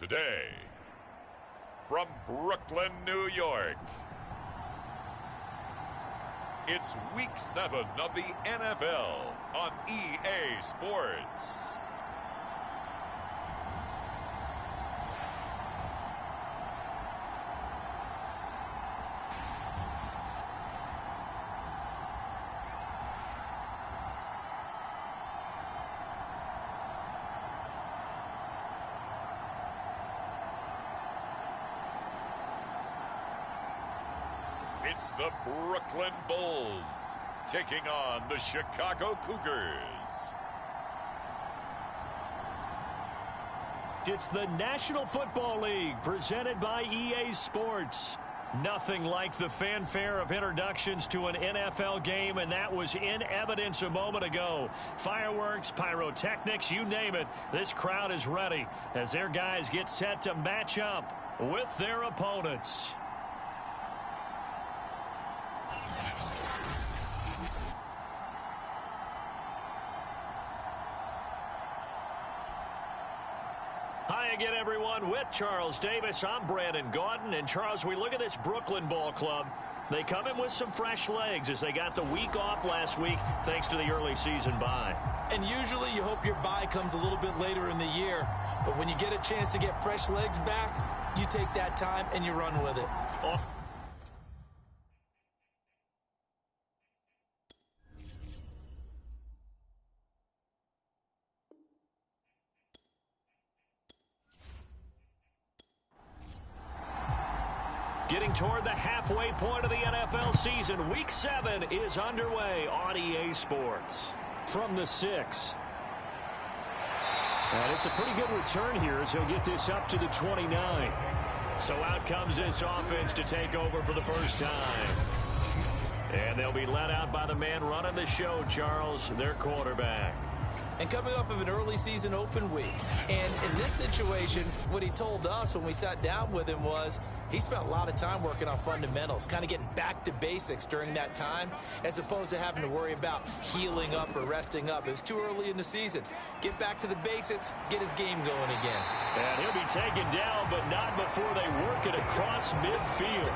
Today, from Brooklyn, New York, it's Week 7 of the NFL on EA Sports. It's the Brooklyn Bulls taking on the Chicago Cougars. It's the National Football League presented by EA Sports. Nothing like the fanfare of introductions to an NFL game, and that was in evidence a moment ago. Fireworks, pyrotechnics, you name it. This crowd is ready as their guys get set to match up with their opponents. Hi again, everyone. With Charles Davis, I'm Brandon Gaudin. And, Charles, we look at this Brooklyn Ball Club. They come in with some fresh legs as they got the week off last week thanks to the early season bye. And usually you hope your bye comes a little bit later in the year. But when you get a chance to get fresh legs back, you take that time and you run with it. Getting toward the halfway point of the NFL season, Week 7 is underway on EA Sports. From the 6. And it's a pretty good return here as he'll get this up to the 29. So out comes this offense to take over for the first time. And they'll be led out by the man running the show, Charles, their quarterback. And coming off of an early season open week. And in this situation, what he told us when we sat down with him was he spent a lot of time working on fundamentals, kind of getting back to basics during that time, as opposed to having to worry about healing up or resting up. It was too early in the season. Get back to the basics, get his game going again. And he'll be taken down, but not before they work it across midfield.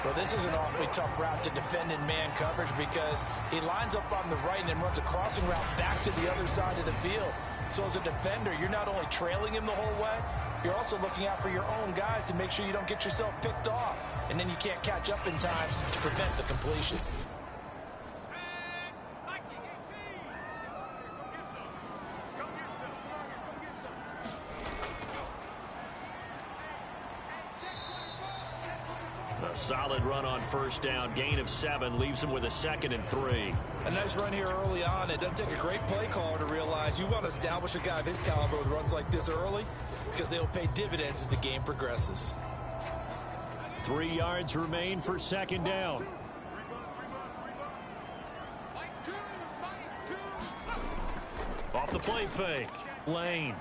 Well, this is an awfully tough route to defend in man coverage because he lines up on the right and then runs a crossing route back to the other side of the field. So as a defender, you're not only trailing him the whole way, you're also looking out for your own guys to make sure you don't get yourself picked off. And then you can't catch up in time to prevent the completion. A solid run on first down. Gain of 7 leaves him with a 2nd and 3. A nice run here early on. It doesn't take a great play caller to realize you want to establish a guy of his caliber with runs like this early because they'll pay dividends as the game progresses. 3 yards remain for 2nd down. Off the play fake. Lane.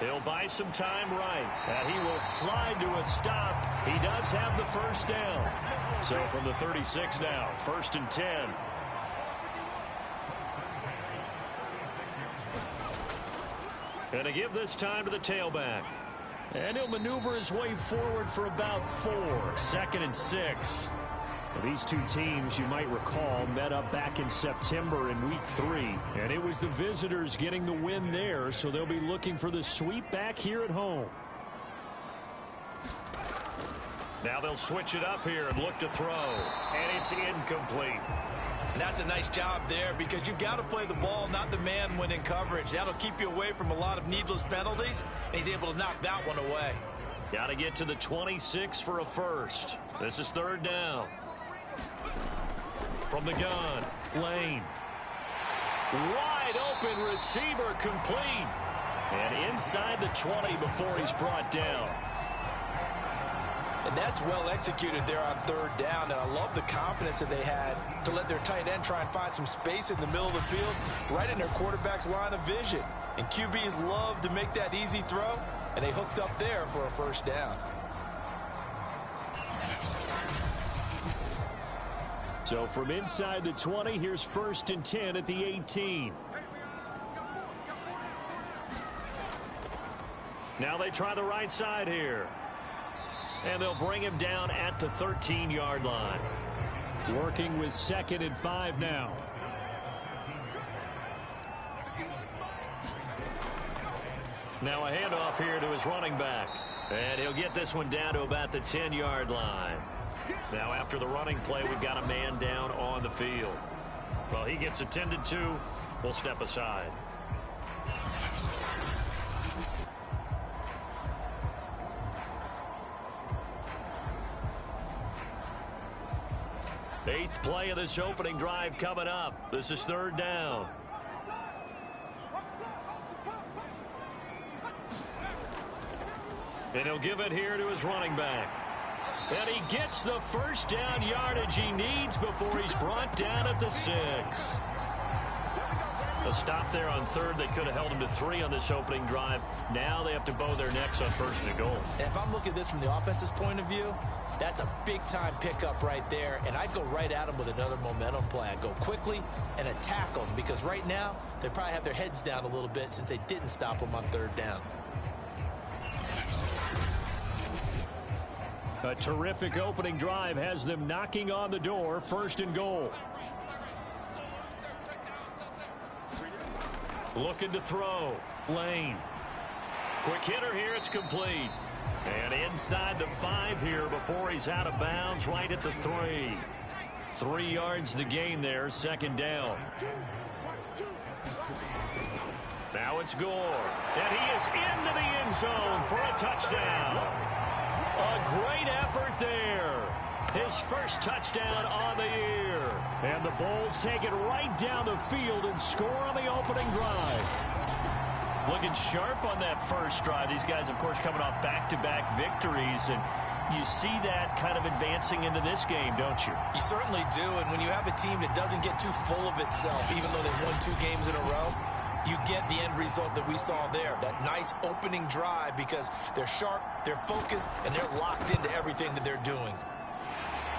He'll buy some time right. And he will slide to a stop. He does have the first down. So from the 36 now, 1st and 10. And to give this time to the tailback. And he'll maneuver his way forward for about 4. 2nd and 6. These two teams, you might recall, met up back in September in Week 3. And it was the visitors getting the win there, so they'll be looking for the sweep back here at home. Now they'll switch it up here and look to throw. And it's incomplete. And that's a nice job there because you've got to play the ball, not the man when in coverage. That'll keep you away from a lot of needless penalties, and he's able to knock that one away. Got to get to the 26 for a first. This is 3rd down. From the gun, Lane. Wide open receiver complete. And inside the 20 before he's brought down. And that's well executed there on 3rd down. And I love the confidence that they had to let their tight end try and find some space in the middle of the field, right in their quarterback's line of vision. And QBs love to make that easy throw, and they hooked up there for a first down. So from inside the 20, here's 1st and 10 at the 18. Now they try the right side here. And they'll bring him down at the 13-yard line. Working with 2nd and 5 now. Now a handoff here to his running back. And he'll get this one down to about the 10-yard line. Now after the running play, we've got a man down on the field. Well, he gets attended to. We'll step aside. Eighth play of this opening drive coming up. This is 3rd down. And he'll give it here to his running back. And he gets the first down yardage he needs before he's brought down at the 6. A stop there on 3rd. They could have held him to 3 on this opening drive. Now they have to bow their necks on 1st and goal. And if I'm looking at this from the offense's point of view, that's a big-time pickup right there. And I'd go right at him with another momentum play. I'd go quickly and attack them because right now they probably have their heads down a little bit since they didn't stop him on 3rd down. A terrific opening drive has them knocking on the door. 1st and goal. Looking to throw. Lane. Quick hitter here. It's complete. And inside the 5 here before he's out of bounds right at the 3. 3 yards the gain there. 2nd down. Now it's Gore. And he is into the end zone for a touchdown. A great effort there. His first touchdown on the year. And the Bulls take it right down the field and score on the opening drive. Looking sharp on that first drive. These guys, of course, coming off back-to-back victories. And you see that kind of advancing into this game, don't you? You certainly do. And when you have a team that doesn't get too full of itself, even though they've won 2 games in a row, you get the end result that we saw there. That nice opening drive because they're sharp, they're focused, and they're locked into everything that they're doing.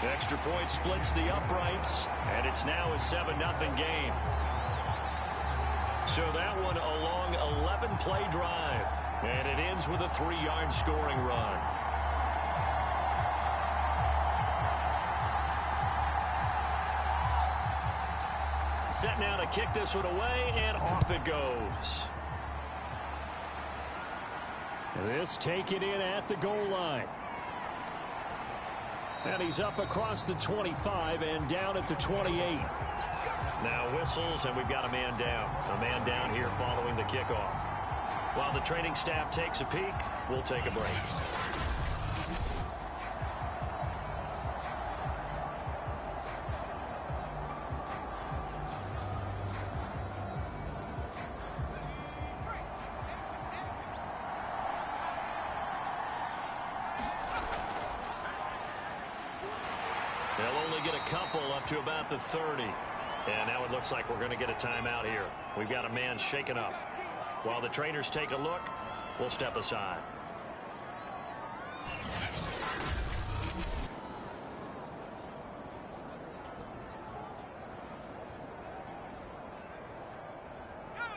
The extra point splits the uprights, and it's now a 7-0 game. So that one a long 11-play drive, and it ends with a 3-yard scoring run. Set now to kick this one away, and off it goes. This taken in at the goal line. And he's up across the 25 and down at the 28. Now whistles, and we've got a man down. A man down here following the kickoff. While the training staff takes a peek, we'll take a break. They'll only get a couple up to about the 30. And now it looks like we're going to get a timeout here. We've got a man shaken up. While the trainers take a look, we'll step aside.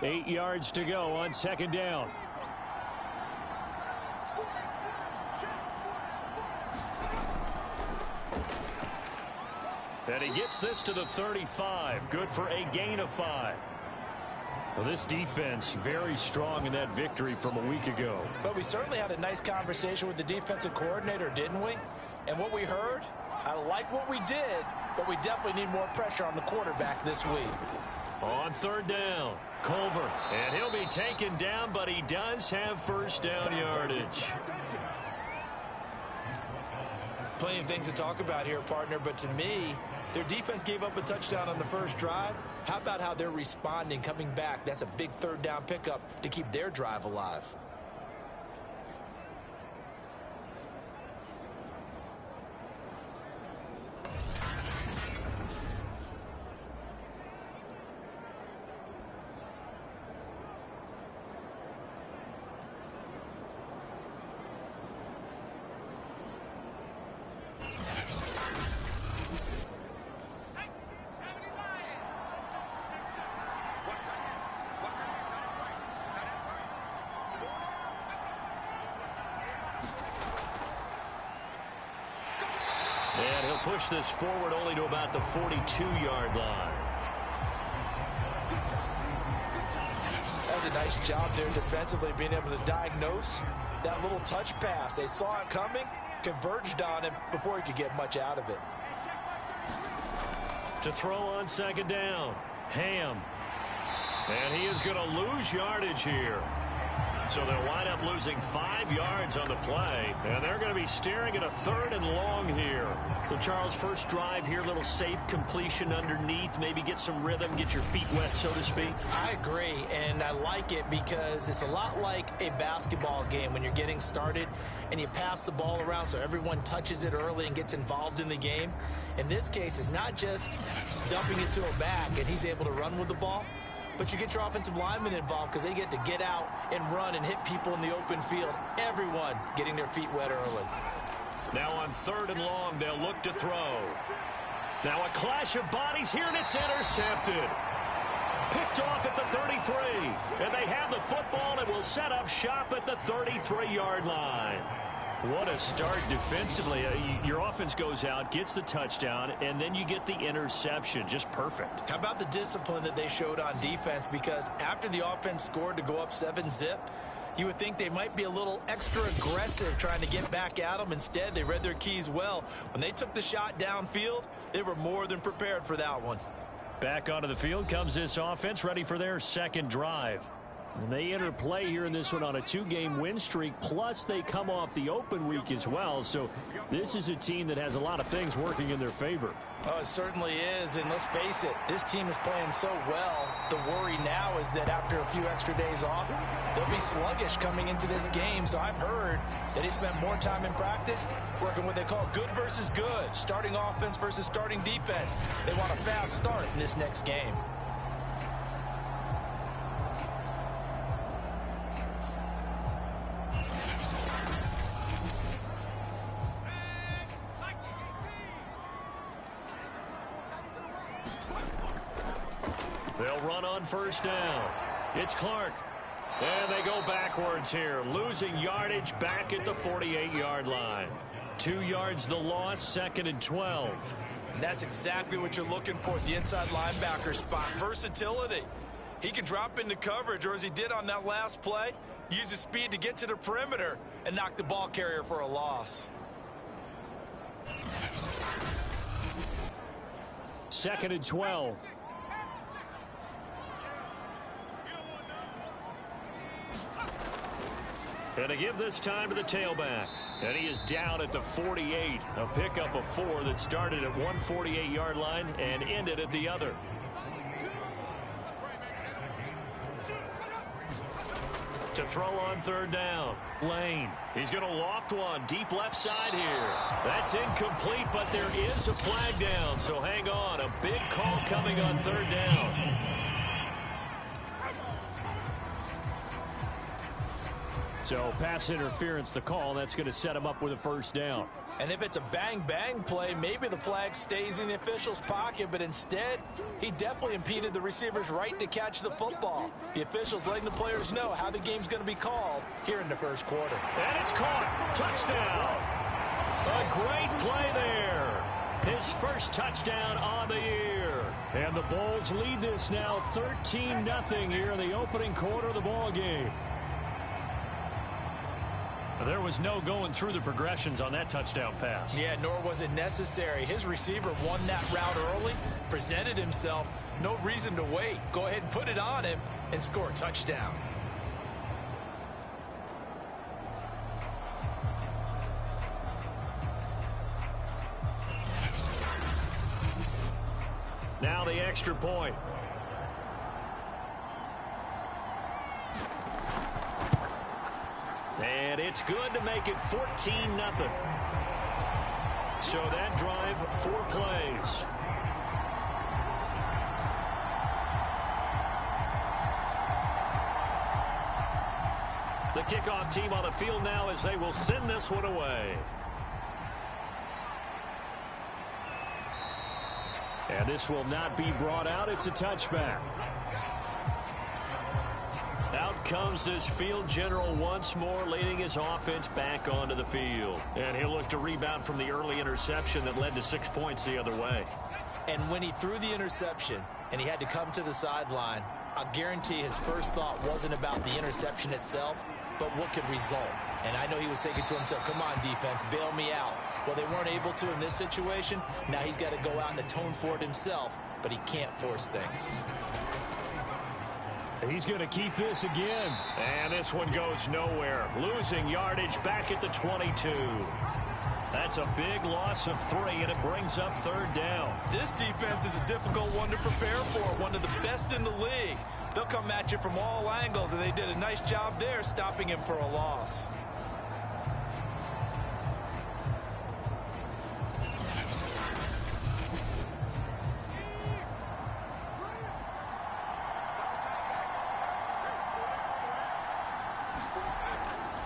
Eight yards to go on 2nd down. And he gets this to the 35. Good for a gain of 5. Well, this defense very strong in that victory from a week ago. But we certainly had a nice conversation with the defensive coordinator, didn't we? And what we heard, I like what we did, but we definitely need more pressure on the quarterback this week. On 3rd down, Culver. And he'll be taken down, but he does have first down yardage. Plenty of things to talk about here, partner, but to me, their defense gave up a touchdown on the first drive. How about how they're responding, coming back? That's a big 3rd down pickup to keep their drive alive. And he'll push this forward only to about the 42-yard line. That's a nice job there defensively, being able to diagnose that little touch pass. They saw it coming, converged on him before he could get much out of it. To throw on second down, Ham. And he is going to lose yardage here. So they'll wind up losing 5 yards on the play. And they're going to be staring at a 3rd and long here. So, Charles, first drive here, little safe completion underneath. Maybe get some rhythm, get your feet wet, so to speak. I agree, and I like it because it's a lot like a basketball game when you're getting started and you pass the ball around so everyone touches it early and gets involved in the game. In this case, it's not just dumping it to a back and he's able to run with the ball, but you get your offensive linemen involved because they get to get out and run and hit people in the open field. Everyone getting their feet wet early. Now on 3rd and long, they'll look to throw. Now a clash of bodies here, and it's intercepted. Picked off at the 33. And they have the football and will set up shop at the 33-yard line. What a start defensively. Your offense goes out, gets the touchdown, and then you get the interception. Just perfect. How about the discipline that they showed on defense? Because after the offense scored to go up 7-zip, you would think they might be a little extra aggressive trying to get back at them. Instead, they read their keys well. When they took the shot downfield, they were more than prepared for that one. Back onto the field comes this offense, ready for their second drive. And they enter play here in this one on a 2-game win streak, plus they come off the open week as well. So this is a team that has a lot of things working in their favor. Oh, it certainly is, and let's face it, this team is playing so well. The worry now is that after a few extra days off, they'll be sluggish coming into this game. So I've heard that he spent more time in practice working what they call good versus good, starting offense versus starting defense. They want a fast start in this next game. They'll run on first down. It's Clark. And they go backwards here, losing yardage back at the 48-yard line. 2 yards the loss, 2nd and 12. And that's exactly what you're looking for at the inside linebacker spot. Versatility. He can drop into coverage, or as he did on that last play, use his speed to get to the perimeter and knock the ball carrier for a loss. 2nd and 12. And to give this time to the tailback. And he is down at the 48. A pickup of 4 that started at one 48-yard line and ended at the other. To throw on 3rd down. Lane. He's going to loft one deep left side here. That's incomplete, but there is a flag down. So hang on. A big call coming on 3rd down. So pass interference the call. That's going to set him up with a 1st down. And if it's a bang-bang play, maybe the flag stays in the official's pocket, but instead, he definitely impeded the receiver's right to catch the football. The official's letting the players know how the game's going to be called here in the 1st quarter. And it's caught. Touchdown. A great play there. His first touchdown on the year. And the Bulls lead this now 13-0 here in the opening quarter of the ball game. There was no going through the progressions on that touchdown pass. Yeah, nor was it necessary. His receiver won that route early, presented himself. No reason to wait. Go ahead and put it on him and score a touchdown. Now the extra point. And it's good to make it 14-0. So that drive, 4 plays. The kickoff team on the field now as they will send this one away. And this will not be brought out. It's a touchback. Out comes this field general once more, leading his offense back onto the field. And he'll look to rebound from the early interception that led to 6 points the other way. And when he threw the interception and he had to come to the sideline, I guarantee his first thought wasn't about the interception itself, but what could result. And I know he was thinking to himself, come on, defense, bail me out. Well, they weren't able to in this situation. Now he's got to go out and atone for it himself, but he can't force things. He's going to keep this again. And this one goes nowhere. Losing yardage back at the 22. That's a big loss of 3, and it brings up third down. This defense is a difficult one to prepare for, one of the best in the league. They'll come at you from all angles, and they did a nice job there stopping him for a loss.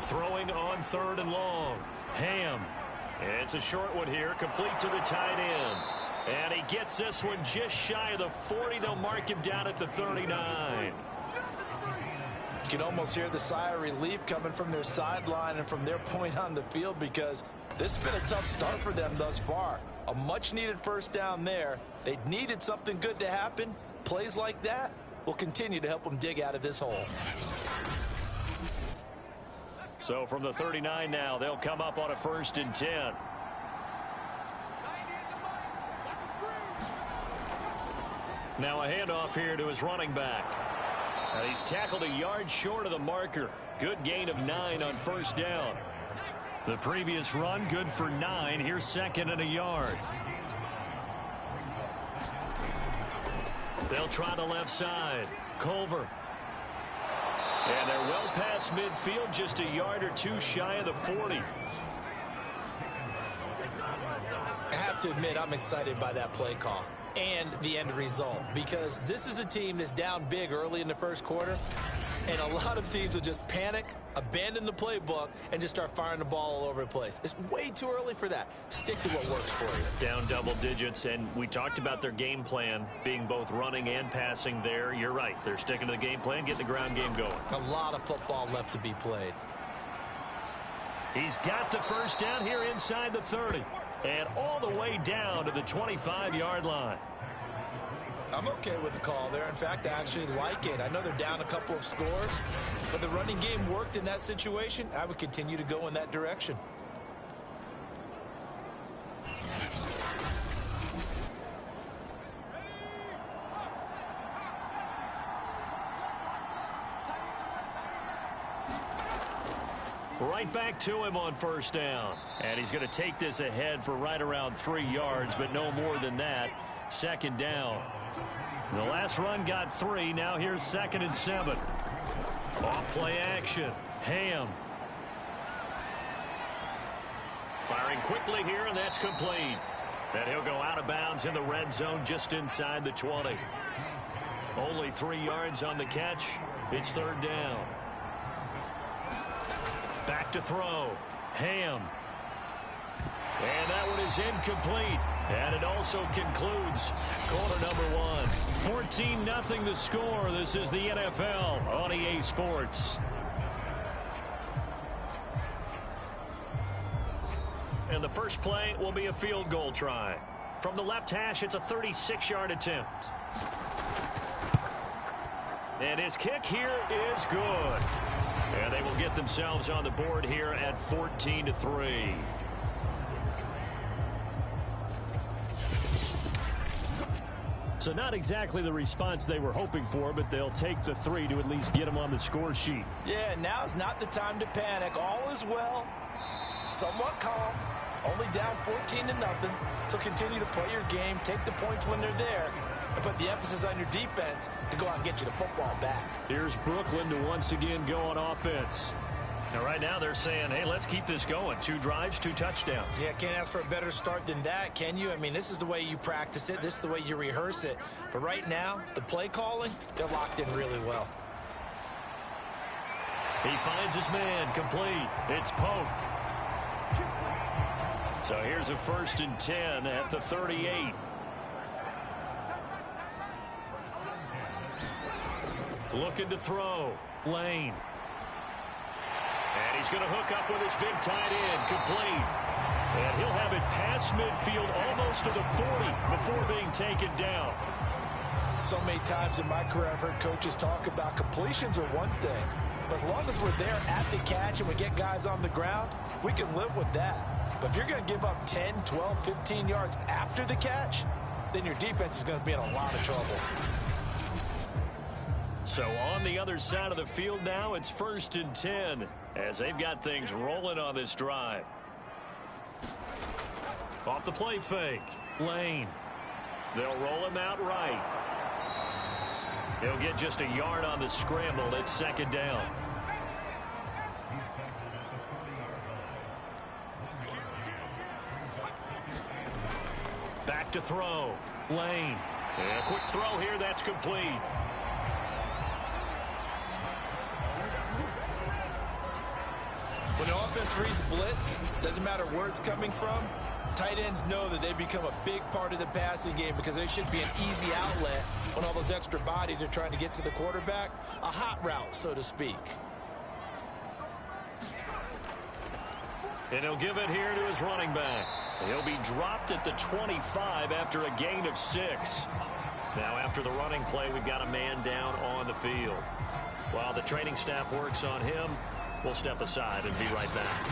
Throwing on 3rd and long. Ham. It's a short one here, complete to the tight end. And he gets this one just shy of the 40. They'll mark him down at the 39. You can almost hear the sigh of relief coming from their sideline and from their point on the field, because this has been a tough start for them thus far. A much-needed first down there. They needed something good to happen. Plays like that will continue to help them dig out of this hole. So from the 39 now, they'll come up on a 1st and 10. Now a handoff here to his running back. And he's tackled a yard short of the marker. Good gain of 9 on 1st down. The previous run good for 9. Here's 2nd and a yard. They'll try the left side. Culver. And they're well past midfield, just a yard or 2 shy of the 40. I have to admit, I'm excited by that play call and the end result, because this is a team that's down big early in the first quarter, and a lot of teams will just panic, abandon the playbook, and just start firing the ball all over the place. It's way too early for that. Stick to what works for you. Down double digits, and we talked about their game plan being both running and passing there. You're right. They're sticking to the game plan, getting the ground game going. A lot of football left to be played. He's got the first down here inside the 30. And all the way down to the 25-yard line. I'm okay with the call there. In fact, I actually like it. I know they're down a couple of scores, but the running game worked in that situation. I would continue to go in that direction. Right back to him on 1st down. And he's going to take this ahead for right around 3 yards, but no more than that. 2nd down. The last run got 3. Now here's 2nd and 7. Off play action. Ham. Firing quickly here, and that's complete. And he'll go out of bounds in the red zone just inside the 20. Only 3 yards on the catch. It's 3rd down. Back to throw. Ham. And that one is incomplete. And it also concludes quarter number 1. 14-0 the score. This is the NFL on EA Sports. And the first play will be a field goal try. From the left hash, it's a 36-yard attempt. And his kick here is good. And they will get themselves on the board here at 14-3. So not exactly the response they were hoping for, but they'll take the 3 to at least get them on the score sheet. Yeah, now's not the time to panic. All is well. Somewhat calm. Only down 14-0. So continue to play your game. Take the points when they're there. And put the emphasis on your defense to go out and get you the football back. Here's Brooklyn to once again go on offense. Now, right now they're saying, hey, let's keep this going. 2 drives, 2 touchdowns. Yeah, can't ask for a better start than that, can you? I mean, this is the way you practice it. This is the way you rehearse it. But right now, the play calling, they're locked in really well. He finds his man, complete. It's Pope. So here's a 1st and 10 at the 38. Looking to throw. Lane. And he's going to hook up with his big tight end, complete. And he'll have it past midfield almost to the 40 before being taken down. So many times in my career I've heard coaches talk about completions are one thing. But as long as we're there at the catch and we get guys on the ground, we can live with that. But if you're going to give up 10, 12, 15 yards after the catch, then your defense is going to be in a lot of trouble. So on the other side of the field now, it's 1st and 10 as they've got things rolling on this drive. Off the play fake. Lane. They'll roll him out right. He'll get just a yard on the scramble. It's 2nd down. Back to throw. Lane. And a quick throw here. That's complete. When the offense reads blitz, doesn't matter where it's coming from, tight ends know that they become a big part of the passing game because they should be an easy outlet when all those extra bodies are trying to get to the quarterback. A hot route, so to speak. And he'll give it here to his running back. He'll be dropped at the 25 after a gain of 6. Now after the running play, we've got a man down on the field. While the training staff works on him, we'll step aside and be right back.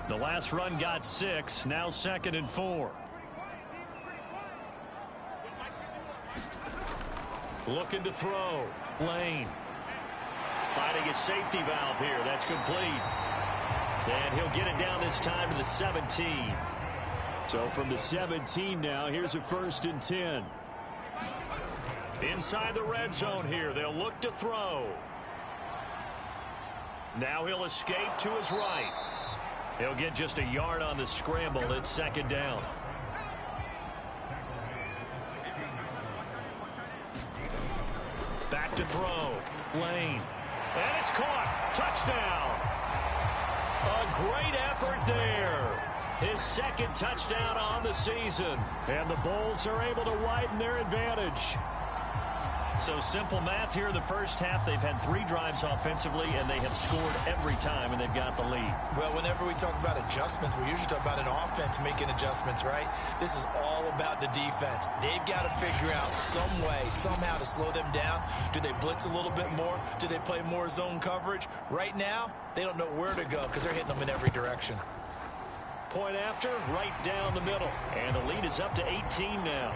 The last run got 6. Now 2nd and 4. Looking to throw. Lane. Finding a safety valve here. That's complete. And he'll get it down this time to the 17. So from the 17 now, here's a 1st and 10. Inside the red zone here. They'll look to throw. Now he'll escape to his right. He'll get just a yard on the scramble. It's 2nd down. Back to throw. Lane. And it's caught. Touchdown. A great effort there. His 2nd touchdown on the season. And the Bulls are able to widen their advantage. So simple math here in the first half. They've had 3 drives offensively, and they have scored every time, and they've got the lead. Well, whenever we talk about adjustments, we usually talk about an offense making adjustments, right? This is all about the defense. They've got to figure out some way, somehow to slow them down. Do they blitz a little bit more? Do they play more zone coverage? Right now, they don't know where to go because they're hitting them in every direction. Point after, right down the middle. And the lead is up to 18 now.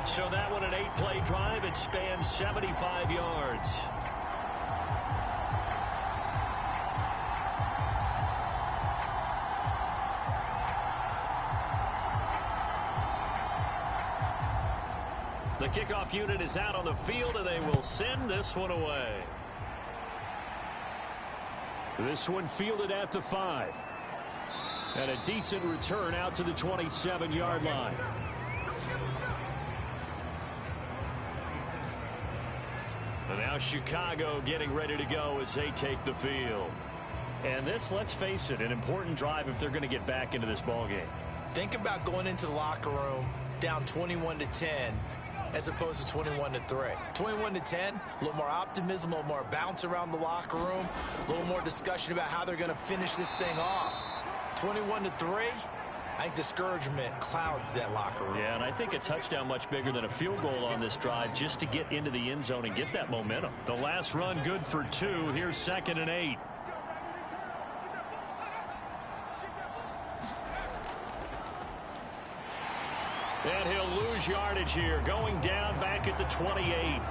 So that one, an 8-play drive. It spans 75 yards. The kickoff unit is out on the field, and they will send this one away. This one fielded at the 5. And a decent return out to the 27-yard line. And now Chicago getting ready to go as they take the field. And this, let's face it, an important drive if they're going to get back into this ballgame. Think about going into the locker room down 21-10 as opposed to 21-3. 21-10, a little more optimism, a little more bounce around the locker room, a little more discussion about how they're going to finish this thing off. 21-3, I think discouragement clouds that locker room. Yeah, and I think a touchdown much bigger than a field goal on this drive just to get into the end zone and get that momentum. The last run good for 2. Here's 2nd and 8. And he'll lose yardage here, going down back at the 28.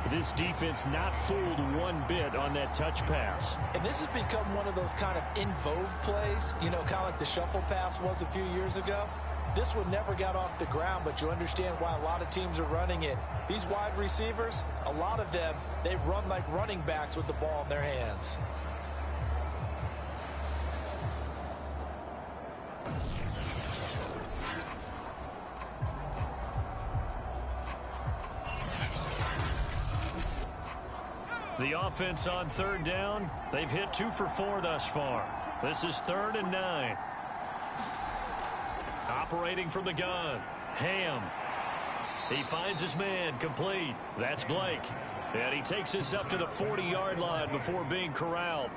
This defense not fooled one bit on that touch pass. And this has become one of those kind of in vogue plays, you know, kind of like the shuffle pass was a few years ago. This one never got off the ground, but you understand why a lot of teams are running it. These wide receivers, a lot of them, they run like running backs with the ball in their hands. The offense on 3rd down. They've hit 2 for 4 thus far. This is 3rd and 9. Operating from the gun, Ham. He finds his man, complete. That's Blake. And he takes this up to the 40-yard line before being corralled.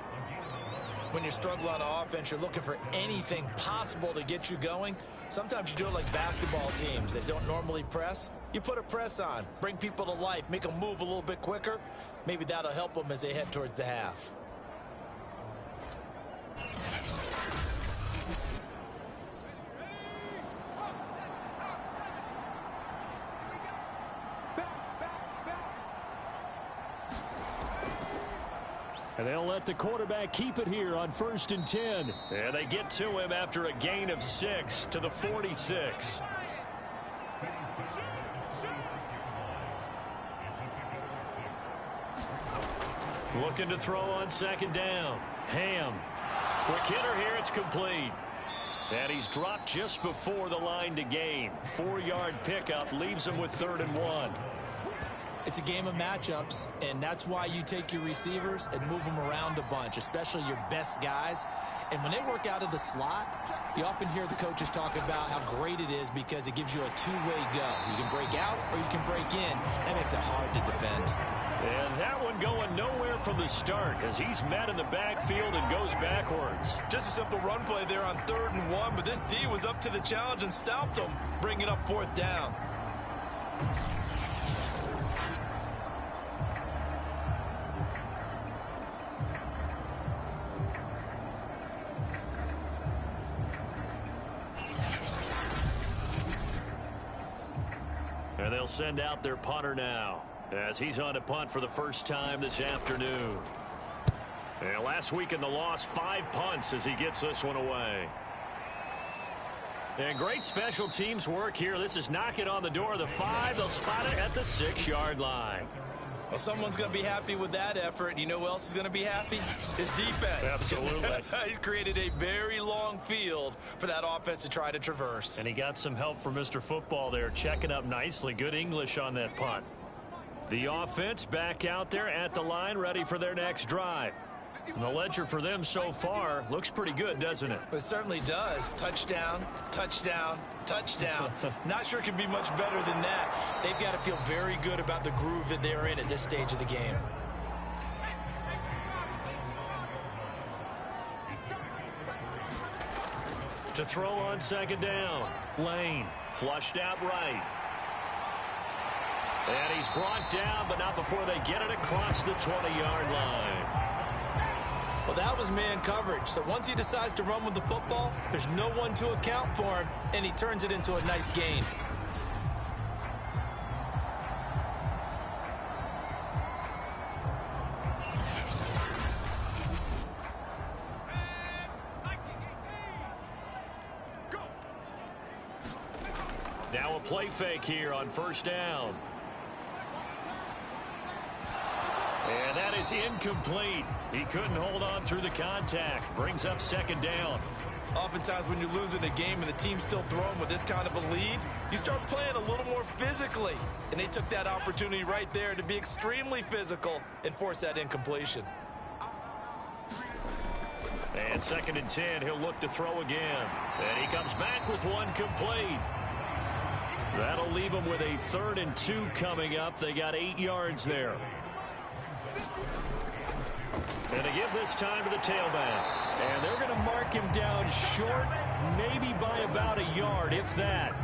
When you struggle on offense, you're looking for anything possible to get you going. Sometimes you do it like basketball teams that don't normally press. You put a press on, bring people to life, make them move a little bit quicker. Maybe that'll help them as they head towards the half. And they'll let the quarterback keep it here on 1st and 10. And they get to him after a gain of 6 to the 46. Looking to throw on 2nd down. Ham. Quick hitter here. It's complete. And he's dropped just before the line to gain. 4-yard pickup leaves him with 3rd and 1. It's a game of matchups, and that's why you take your receivers and move them around a bunch, especially your best guys. And when they work out of the slot, you often hear the coaches talk about how great it is because it gives you a two-way go. You can break out or you can break in. That makes it hard to defend. And that one going nowhere from the start as he's met in the backfield and goes backwards. Just a simple run play there on 3rd and 1, but this D was up to the challenge and stopped him, bringing up 4th down. And they'll send out their punter now as he's on to punt for the first time this afternoon. And last week in the loss, 5 punts as he gets this one away. And great special teams work here. This is knocking on the door of the 5. They'll spot it at the 6-yard line. Well, someone's going to be happy with that effort. You know who else is going to be happy? His defense. Absolutely. He's created a very long field for that offense to try to traverse. And he got some help from Mr. Football there, checking up nicely. Good English on that punt. The offense back out there at the line, ready for their next drive. And the ledger for them so far looks pretty good, doesn't it? It certainly does. Touchdown, touchdown, touchdown. Not sure it can be much better than that. They've got to feel very good about the groove that they're in at this stage of the game. To throw on 2nd down. Lane flushed out right. And he's brought down, but not before they get it across the 20-yard line. Well, that was man coverage. So once he decides to run with the football, there's no one to account for him, and he turns it into a nice gain. Now a play fake here on 1st down. And that is incomplete. He couldn't hold on through the contact. Brings up 2nd down. Oftentimes when you're losing a game and the team's still throwing with this kind of a lead, you start playing a little more physically. And they took that opportunity right there to be extremely physical and force that incompletion. And 2nd and 10, he'll look to throw again. And he comes back with one complete. That'll leave him with a 3rd and 2 coming up. They got 8 yards there. And they give this time to the tailback. And they're going to mark him down short, maybe by about a yard, if that.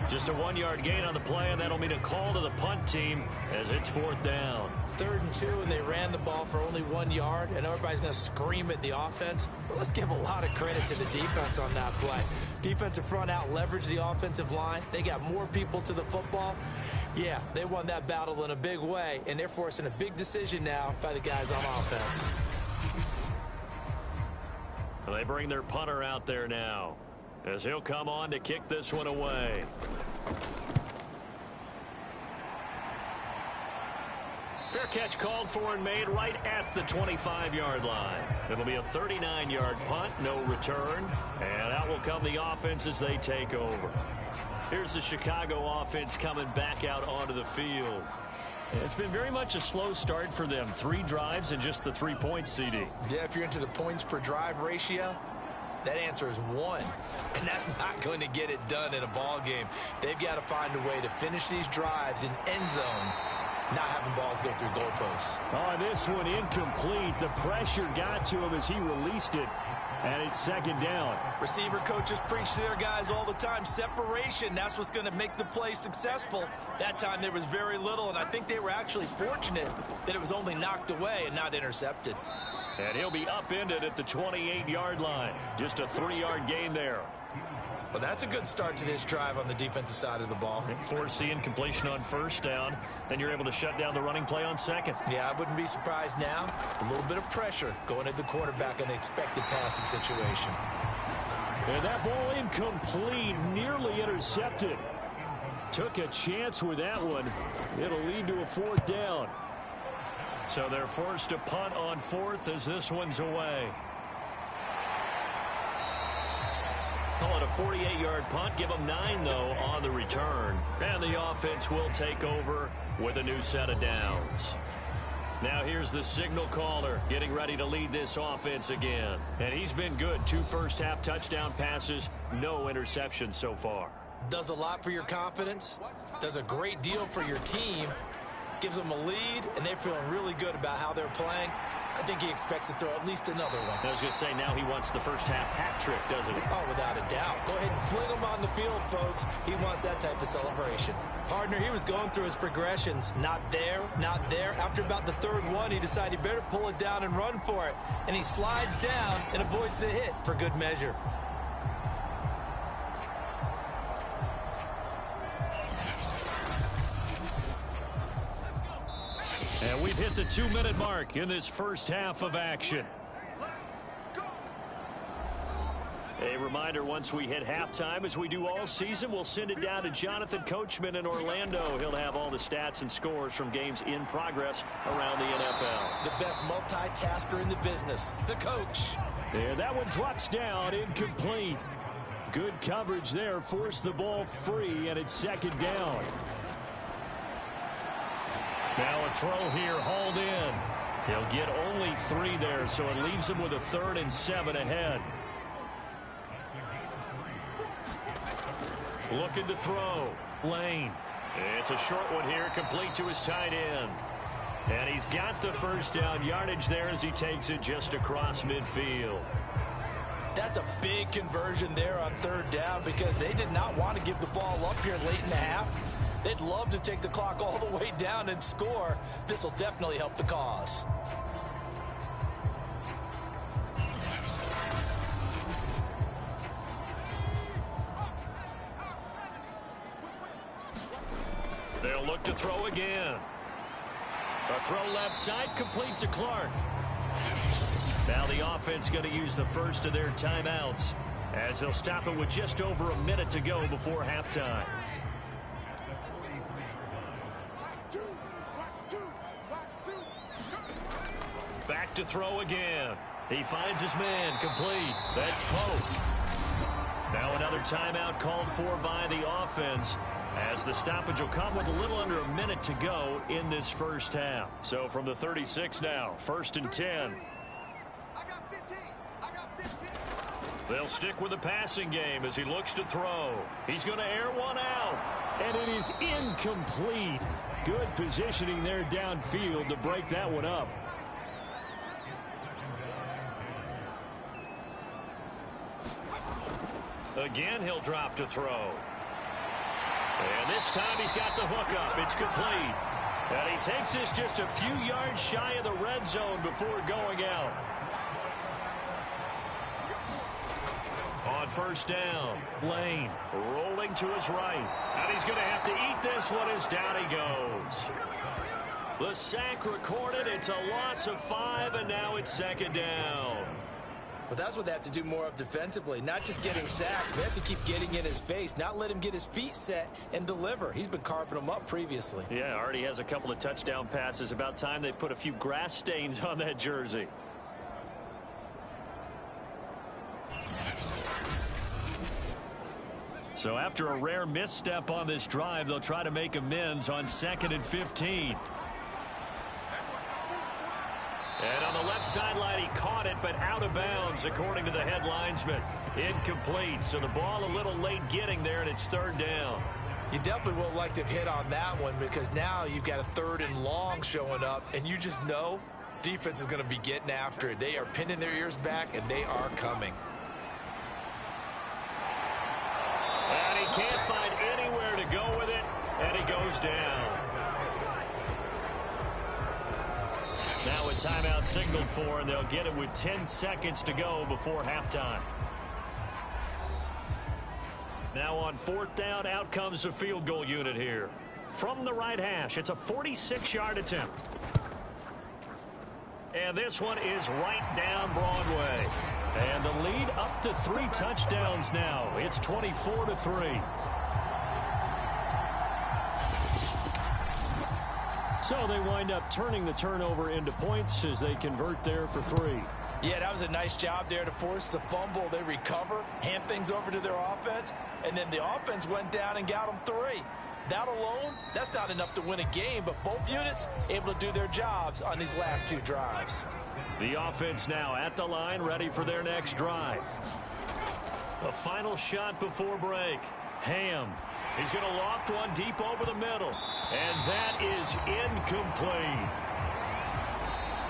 Just a 1-yard gain on the play, and that'll mean a call to the punt team as it's 4th down. 3rd and 2, and they ran the ball for only 1 yard, and everybody's going to scream at the offense. But let's give a lot of credit to the defense on that play. Defensive front out leveraged the offensive line. They got more people to the football. Yeah, they won that battle in a big way, and they're forcing a big decision now by the guys on offense. Well, they bring their punter out there now as he'll come on to kick this one away. Fair catch called for and made right at the 25-yard line. It'll be a 39-yard punt, no return, and out will come the offense as they take over. Here's the Chicago offense coming back out onto the field. It's been very much a slow start for them. 3 drives and just the 3 points, CD. Yeah, if you're into the points per drive ratio, That answer is 1. And that's not going to get it done in a ball game. They've got to find a way to finish these drives in end zones, not having balls go through goalposts. Oh, this one incomplete. The pressure got to him as he released it. And it's second down. Receiver coaches preach to their guys all the time. Separation, that's what's going to make the play successful. That time there was very little, and I think they were actually fortunate that it was only knocked away and not intercepted. And he'll be upended at the 28-yard line. Just a 3-yard gain there. Well, that's a good start to this drive on the defensive side of the ball. Force the incompletion on first down. Then you're able to shut down the running play on second. Yeah, I wouldn't be surprised now. A little bit of pressure going at the quarterback in the expected passing situation. And that ball incomplete, nearly intercepted. Took a chance with that one. It'll lead to a 4th down. So they're forced to punt on 4th as this one's away. Call it a 48-yard punt. Give them 9, though, on the return. And the offense will take over with a new set of downs. Now here's the signal caller getting ready to lead this offense again. And he's been good. 2 first-half touchdown passes, no interceptions so far. Does a lot for your confidence. Does a great deal for your team. Gives them a lead, and they're feeling really good about how they're playing. I think he expects to throw at least another one. I was going to say, now he wants the first-half hat trick, doesn't he? Oh, without a doubt. Go ahead and fling him on the field, folks. He wants that type of celebration. Partner, he was going through his progressions. Not there, not there. After about the 3rd one, he decided he better pull it down and run for it. And he slides down and avoids the hit for good measure. And we've hit the 2-minute mark in this first half of action. A reminder, once we hit halftime, as we do all season, we'll send it down to Jonathan Coachman in Orlando. He'll have all the stats and scores from games in progress around the NFL. The best multitasker in the business, the coach. And that one drops down, incomplete. Good coverage there, forced the ball free, and it's second down. Now a throw here, hauled in. He'll get only 3 there, so it leaves him with a 3rd and 7 ahead. Looking to throw. Lane. It's a short one here, complete to his tight end. And he's got the first down yardage there as he takes it just across midfield. That's a big conversion there on 3rd down because they did not want to give the ball up here late in the half. They'd love to take the clock all the way down and score. This will definitely help the cause. They'll look to throw again. A throw left side, complete to Clark. Now the offense going to use the first of their timeouts as they'll stop it with just over a minute to go before halftime. Back to throw again. He finds his man, complete. That's Pope. Now another timeout called for by the offense as the stoppage will come with a little under a minute to go in this first half. So from the 36 now, 1st and 10. They'll stick with the passing game as he looks to throw. He's going to air one out. And it is incomplete. Good positioning there downfield to break that one up. Again, he'll drop to throw. And this time he's got the hook up. It's complete. And he takes this just a few yards shy of the red zone before going out. On first down, Lane rolling to his right. And he's going to have to eat this one as down he goes. The sack recorded. It's a loss of 5, and now it's second down. But that's what they have to do more of defensively, not just getting sacks, but they have to keep getting in his face, not let him get his feet set and deliver. He's been carving them up previously. Yeah, already has a couple of touchdown passes. About time they put a few grass stains on that jersey. So after a rare misstep on this drive, they'll try to make amends on 2nd and 15. And on the left sideline, he caught it, but out of bounds, according to the head linesman. Incomplete, so the ball a little late getting there, and it's third down. You definitely would like to have hit on that one because now you've got a 3rd and long showing up, and you just know defense is going to be getting after it. They are pinning their ears back, and they are coming. And he can't find anywhere to go with it, and he goes down. Now a timeout signaled for, and they'll get it with 10 seconds to go before halftime. Now on 4th down, out comes the field goal unit here. From the right hash, it's a 46-yard attempt. And this one is right down Broadway. And the lead up to 3 touchdowns now. It's 24-3. So they wind up turning the turnover into points as they convert there for 3. Yeah, that was a nice job there to force the fumble. They recover, hand things over to their offense, and then the offense went down and got them 3. That alone, that's not enough to win a game, but both units able to do their jobs on these last 2 drives. The offense now at the line, ready for their next drive. A final shot before break. Ham. He's going to loft one deep over the middle, and that is incomplete.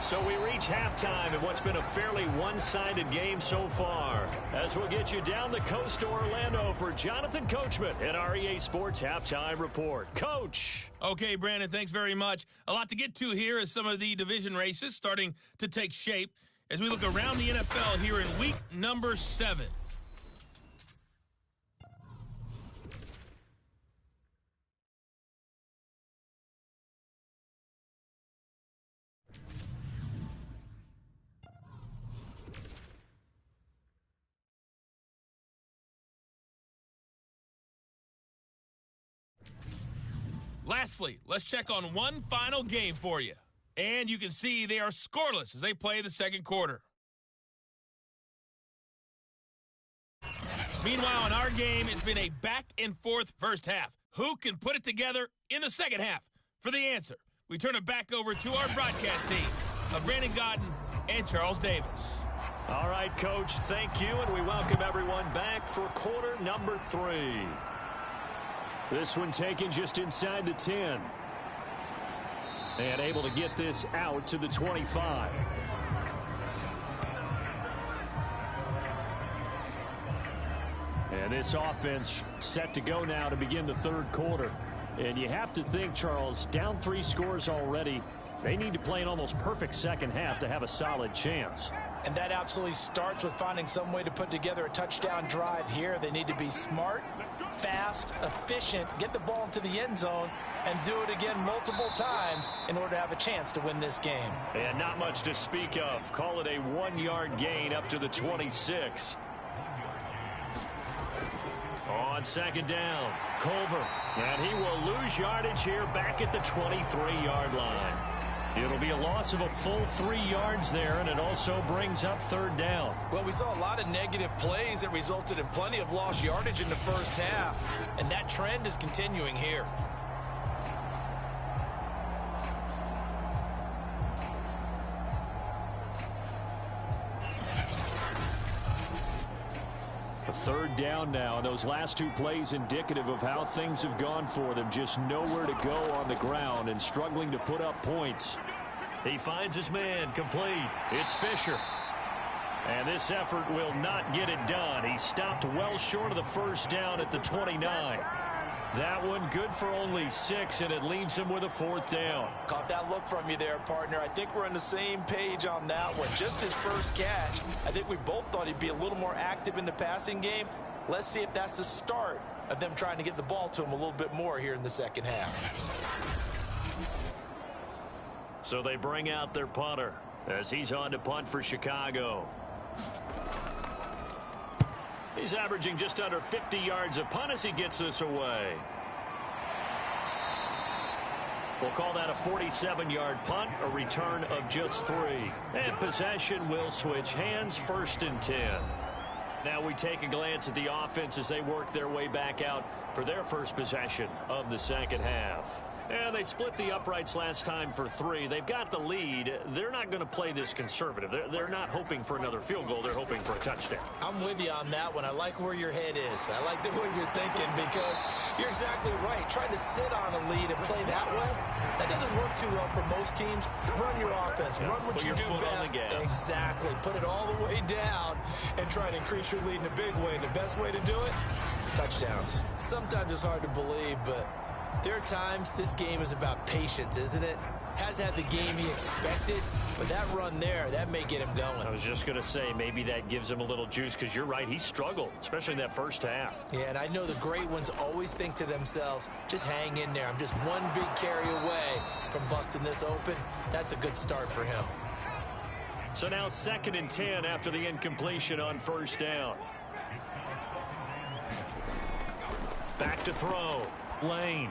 So we reach halftime in what's been a fairly one-sided game so far. As we'll get you down the coast to Orlando for Jonathan Coachman at our EA Sports Halftime Report. Coach. Okay, Brandon, thanks very much. A lot to get to here as some of the division races starting to take shape as we look around the NFL here in week number 7. Lastly, let's check on one final game for you. And you can see they are scoreless as they play the second quarter. Meanwhile, in our game, it's been a back-and-forth first half. Who can put it together in the second half? For the answer, we turn it back over to our broadcast team of Brandon Godden and Charles Davis. All right, Coach, thank you, and we welcome everyone back for quarter number 3. This one taken just inside the 10. And able to get this out to the 25. And this offense set to go now to begin the third quarter. And you have to think, Charles, down 3 scores already. They need to play an almost perfect second half to have a solid chance. And that absolutely starts with finding some way to put together a touchdown drive here. They need to be smart, fast, efficient, get the ball into the end zone, and do it again multiple times in order to have a chance to win this game. And not much to speak of. Call it a 1-yard gain up to the 26. On second down, Culver. And he will lose yardage here back at the 23-yard line. It'll be a loss of a full 3 yards there, and it also brings up third down. Well, we saw a lot of negative plays that resulted in plenty of lost yardage in the first half, and that trend is continuing here. A third down now, and those last 2 plays indicative of how things have gone for them. Just nowhere to go on the ground and struggling to put up points. He finds his man complete. It's Fisher. And this effort will not get it done. He stopped well short of the first down at the 29. That one good for only 6, and it leaves him with a 4th down. Caught that look from you there, partner. I think we're on the same page on that one. Just his first catch. I think we both thought he'd be a little more active in the passing game. Let's see if that's the start of them trying to get the ball to him a little bit more here in the second half. So they bring out their punter as he's on to punt for Chicago. He's averaging just under 50 yards a punt as he gets this away. We'll call that a 47-yard punt, a return of just 3. And possession will switch hands, 1st and 10. Now we take a glance at the offense as they work their way back out for their first possession of the second half. And they split the uprights last time for 3. They've got the lead. They're not going to play this conservative. They're not hoping for another field goal. They're hoping for a touchdown. I'm with you on that one. I like where your head is. I like the way you're thinking because you're exactly right. Trying to sit on a lead and play that way, that doesn't work too well for most teams. Run your offense. Run what you do best. Exactly. Put it all the way down and try to increase your lead in a big way. And the best way to do it, touchdowns. Sometimes it's hard to believe, but there are times this game is about patience, isn't it? Has had the game he expected, but that run there, that may get him going. I was just going to say, maybe that gives him a little juice because you're right, he struggled, especially in that first half. Yeah, and I know the great ones always think to themselves, just hang in there. I'm just one big carry away from busting this open. That's a good start for him. So now 2nd and 10 after the incompletion on first down. Back to throw. Lane.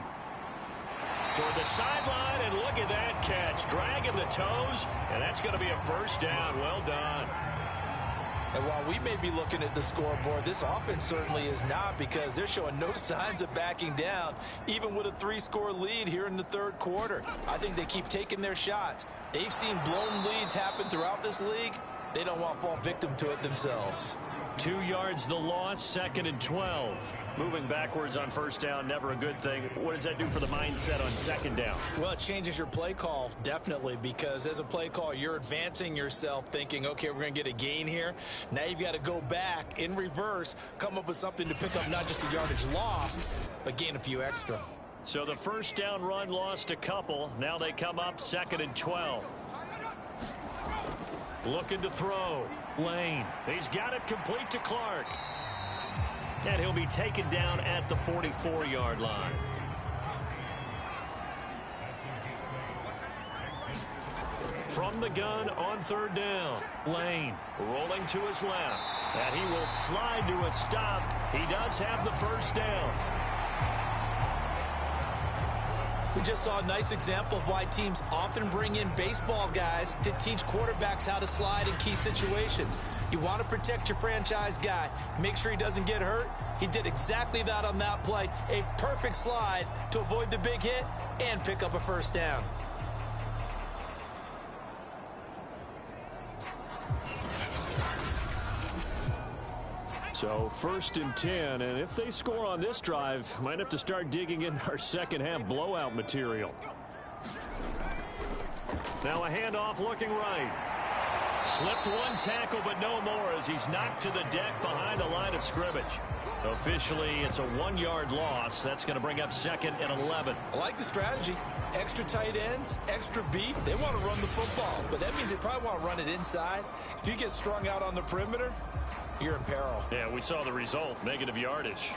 Toward the sideline, and look at that catch. Dragging the toes, and that's going to be a first down. Well done. And while we may be looking at the scoreboard, this offense certainly is not because they're showing no signs of backing down, even with a 3-score lead here in the third quarter. I think they keep taking their shots. They've seen blown leads happen throughout this league. They don't want to fall victim to it themselves. 2 yards the loss, 2nd and 12. Moving backwards on first down, never a good thing. What does that do for the mindset on second down? Well, it changes your play call, definitely, because as a play call, you're advancing yourself thinking, okay, we're going to get a gain here. Now you've got to go back in reverse, come up with something to pick up not just the yardage lost, but gain a few extra. So the first down run lost a couple. Now they come up 2nd and 12. Looking to throw. Lane. He's got it complete to Clark. And he'll be taken down at the 44-yard line. From the gun on third down. Lane rolling to his left. And he will slide to a stop. He does have the first down. We just saw a nice example of why teams often bring in baseball guys to teach quarterbacks how to slide in key situations. You want to protect your franchise guy. Make sure he doesn't get hurt. He did exactly that on that play. A perfect slide to avoid the big hit and pick up a first down. So 1st and 10, and if they score on this drive, might have to start digging in our second half blowout material. Now a handoff looking right. Slipped one tackle, but no more as he's knocked to the deck behind the line of scrimmage. Officially, it's a 1-yard loss. That's going to bring up 2nd and 11. I like the strategy. Extra tight ends, extra beef. They want to run the football, but that means they probably want to run it inside. If you get strung out on the perimeter, you're in peril. Yeah, we saw the result. Negative yardage.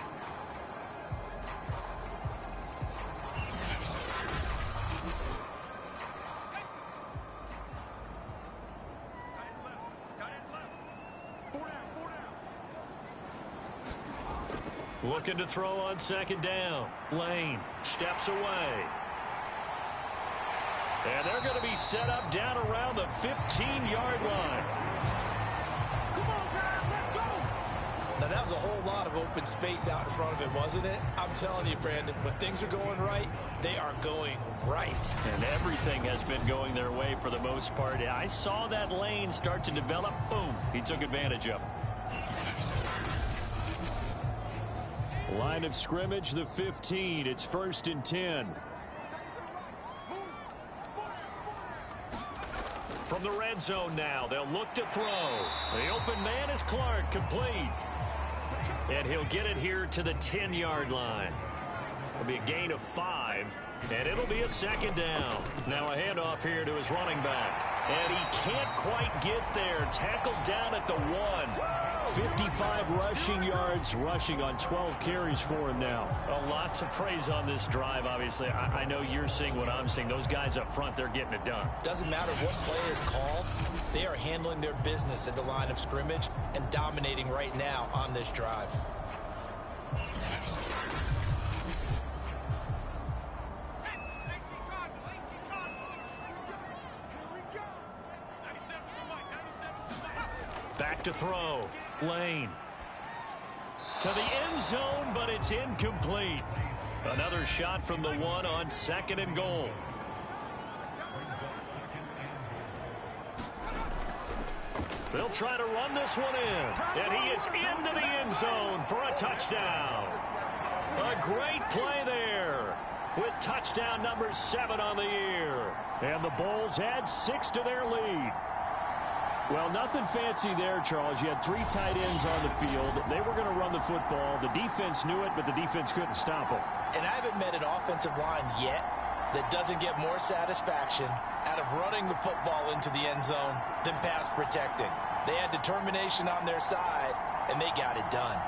Looking to throw on second down. Lane steps away. And they're going to be set up down around the 15-yard line. Now, that was a whole lot of open space out in front of it, wasn't it? I'm telling you, Brandon, when things are going right, they are going right. And everything has been going their way for the most part. I saw that lane start to develop. Boom. He took advantage of it. Line of scrimmage, the 15. It's 1st and 10. From the red zone now, they'll look to throw. The open man is Clark, complete. And he'll get it here to the 10-yard line. It'll be a gain of 5, and it'll be a second down. Now a handoff here to his running back. And he can't quite get there. Tackled down at the 1. 55 rushing yards, rushing on 12 carries for him now. A lot to praise on this drive, obviously. I know you're seeing what I'm seeing. Those guys up front, they're getting it done. Doesn't matter what play is called. They are handling their business at the line of scrimmage and dominating right now on this drive. Back to throw. Lane. To the end zone, but it's incomplete. Another shot from the one on 2nd and goal. They'll try to run this one in. And he is into the end zone for a touchdown. A great play there with touchdown number 7 on the year. And the Bulls add 6 to their lead. Well, nothing fancy there, Charles. You had 3 tight ends on the field. They were going to run the football. The defense knew it, but the defense couldn't stop them. And I haven't met an offensive line yet that doesn't get more satisfaction out of running the football into the end zone than pass protecting. They had determination on their side, and they got it done.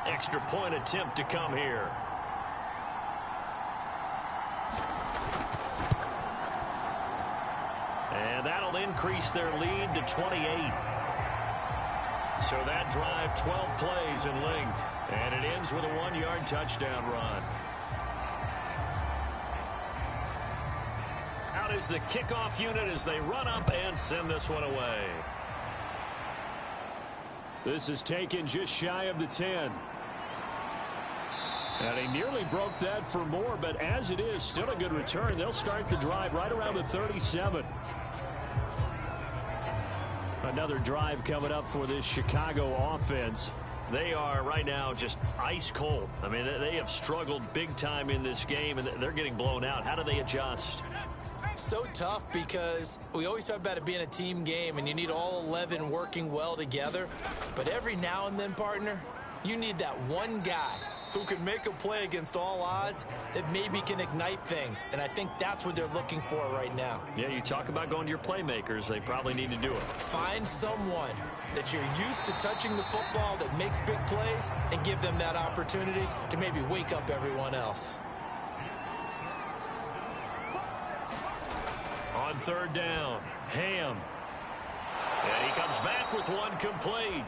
Extra point attempt to come here. And that'll increase their lead to 28. So that drive, 12 plays in length. And it ends with a 1-yard touchdown run. Out is the kickoff unit as they run up and send this one away. This is taken just shy of the 10. And he nearly broke that for more, but as it is, still a good return. They'll start the drive right around the 37. Another drive coming up for this Chicago offense. They are right now just ice cold. I mean, they have struggled big time in this game, and they're getting blown out. How do they adjust? So tough because we always talk about it being a team game, and you need all 11 working well together. But every now and then, partner, you need that one guy who can make a play against all odds that maybe can ignite things. And I think that's what they're looking for right now. Yeah, you talk about going to your playmakers. They probably need to do it. Find someone that you're used to touching the football that makes big plays and give them that opportunity to maybe wake up everyone else. On 3rd down, Ham. And he comes back with one complete.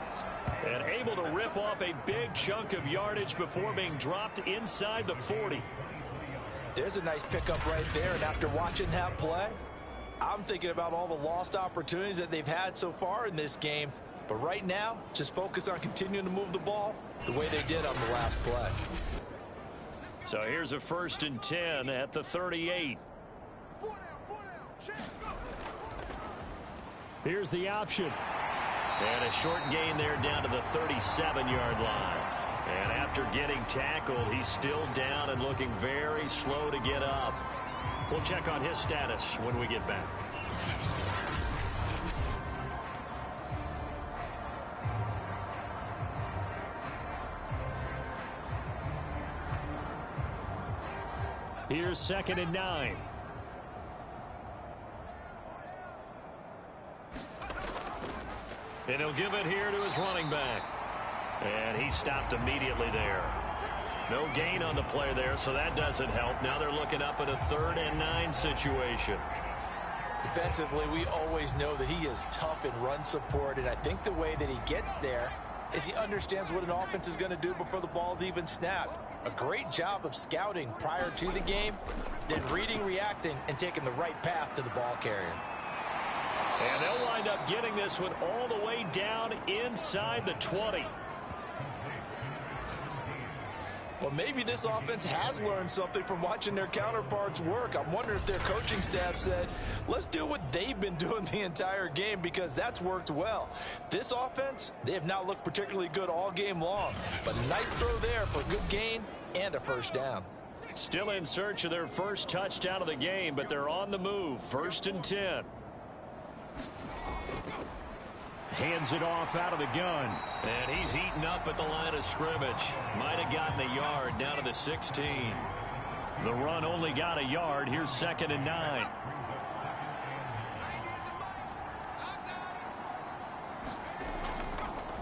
And able to rip off a big chunk of yardage before being dropped inside the 40. There's a nice pickup right there, and after watching that play, I'm thinking about all the lost opportunities that they've had so far in this game. But right now, just focus on continuing to move the ball the way they did on the last play. So here's a 1st and 10 at the 38. Here's the option. And a short gain there down to the 37-yard line. And after getting tackled, he's still down and looking very slow to get up. We'll check on his status when we get back. Here's 2nd and 9. And he'll give it here to his running back. And he stopped immediately there. No gain on the play there, so that doesn't help. Now they're looking up at a 3rd and 9 situation. Defensively, we always know that he is tough in run support, and I think the way that he gets there is he understands what an offense is going to do before the ball's even snapped. A great job of scouting prior to the game, then reading, reacting, and taking the right path to the ball carrier. And they'll wind up getting this one all the way down inside the 20. Well, maybe this offense has learned something from watching their counterparts work. I'm wondering if their coaching staff said, let's do what they've been doing the entire game, because that's worked well. This offense, they have not looked particularly good all game long. But a nice throw there for a good gain and a 1st down. Still in search of their first touchdown of the game, but they're on the move. 1st and 10. Hands it off out of the gun. And he's eaten up at the line of scrimmage. Might have gotten a yard down to the 16. The run only got a yard. Here's 2nd and 9.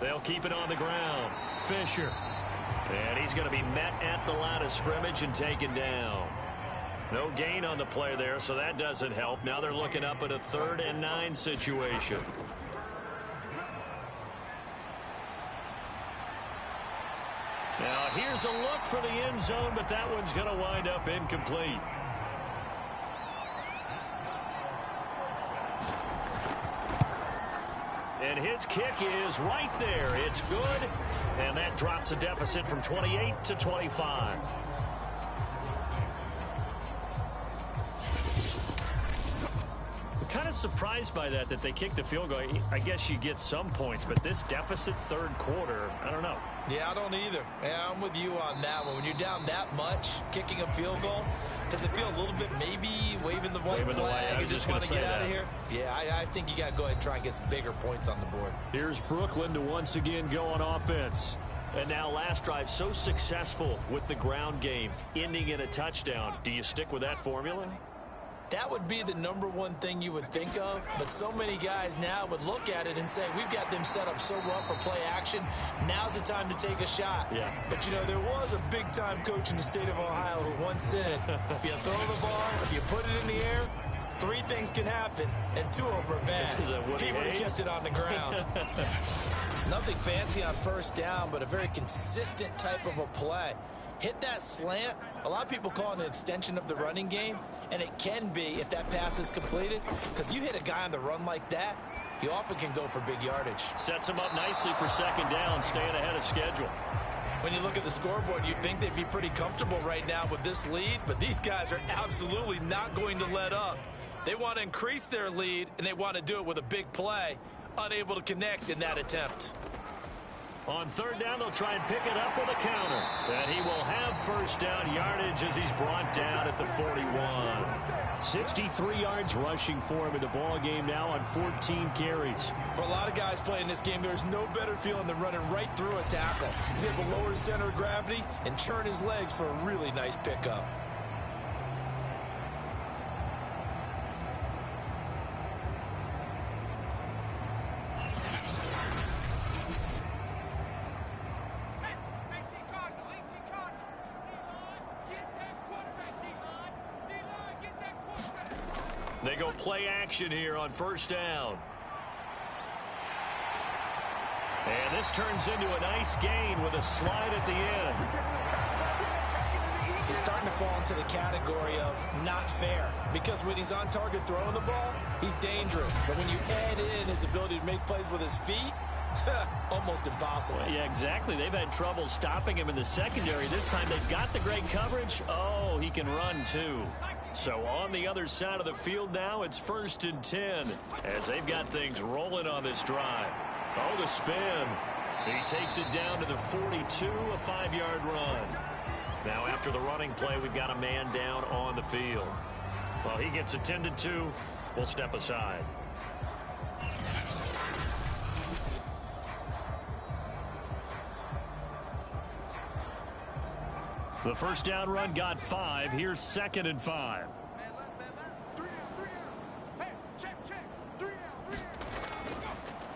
They'll keep it on the ground. Fisher. And he's going to be met at the line of scrimmage and taken down. No gain on the play there, so that doesn't help. Now they're looking up at a 3rd and 9 situation. Now here's a look for the end zone, but that one's going to wind up incomplete. And And his kick is right there. It's good. And that drops a deficit from 28 to 25. Kind of surprised by that they kicked the field goal. I guess you get some points, but this deficit third quarter, I don't know. Yeah, I don't either. Yeah, I'm with you on that one. When you're down that much, kicking a field goal, does it feel a little bit maybe waving the white flag and just want to get out of here? Yeah, I think you got to go ahead and try and get some bigger points on the board. Here's Brooklyn to once again go on offense. And now last drive so successful with the ground game, ending in a touchdown. Do you stick with that formula? That would be the number one thing you would think of, but so many guys now would look at it and say, we've got them set up so well for play action. Now's the time to take a shot. Yeah. But, you know, there was a big-time coach in the state of Ohio who once said, if you throw the ball, if you put it in the air, 3 things can happen, and 2 of them are bad. He would have kept it on the ground. Nothing fancy on first down, but a very consistent type of a play. Hit that slant. A lot of people call it an extension of the running game. And it can be if that pass is completed, because you hit a guy on the run like that, you often can go for big yardage. Sets him up nicely for second down, staying ahead of schedule. When you look at the scoreboard, you'd think they'd be pretty comfortable right now with this lead, but these guys are absolutely not going to let up. They want to increase their lead, and they want to do it with a big play, unable to connect in that attempt. On third down, they'll try and pick it up with a counter. And he will have first down yardage as he's brought down at the 41. 63 yards rushing for him in the ball game now on 14 carries. For a lot of guys playing this game, there's no better feeling than running right through a tackle. He's able to lower his center of gravity and churn his legs for a really nice pickup. They go play action here on first down. And this turns into a nice gain with a slide at the end. He's starting to fall into the category of not fair, because when he's on target throwing the ball, he's dangerous. But when you add in his ability to make plays with his feet, almost impossible. Well, yeah, exactly. They've had trouble stopping him in the secondary. This time they've got the great coverage. Oh, he can run too. So on the other side of the field now, it's 1st and 10 as they've got things rolling on this drive. Oh, the spin. He takes it down to the 42, a 5-yard run. Now after the running play, we've got a man down on the field. Well, he gets attended to. We'll step aside. The first down run got 5. Here's 2nd and 5.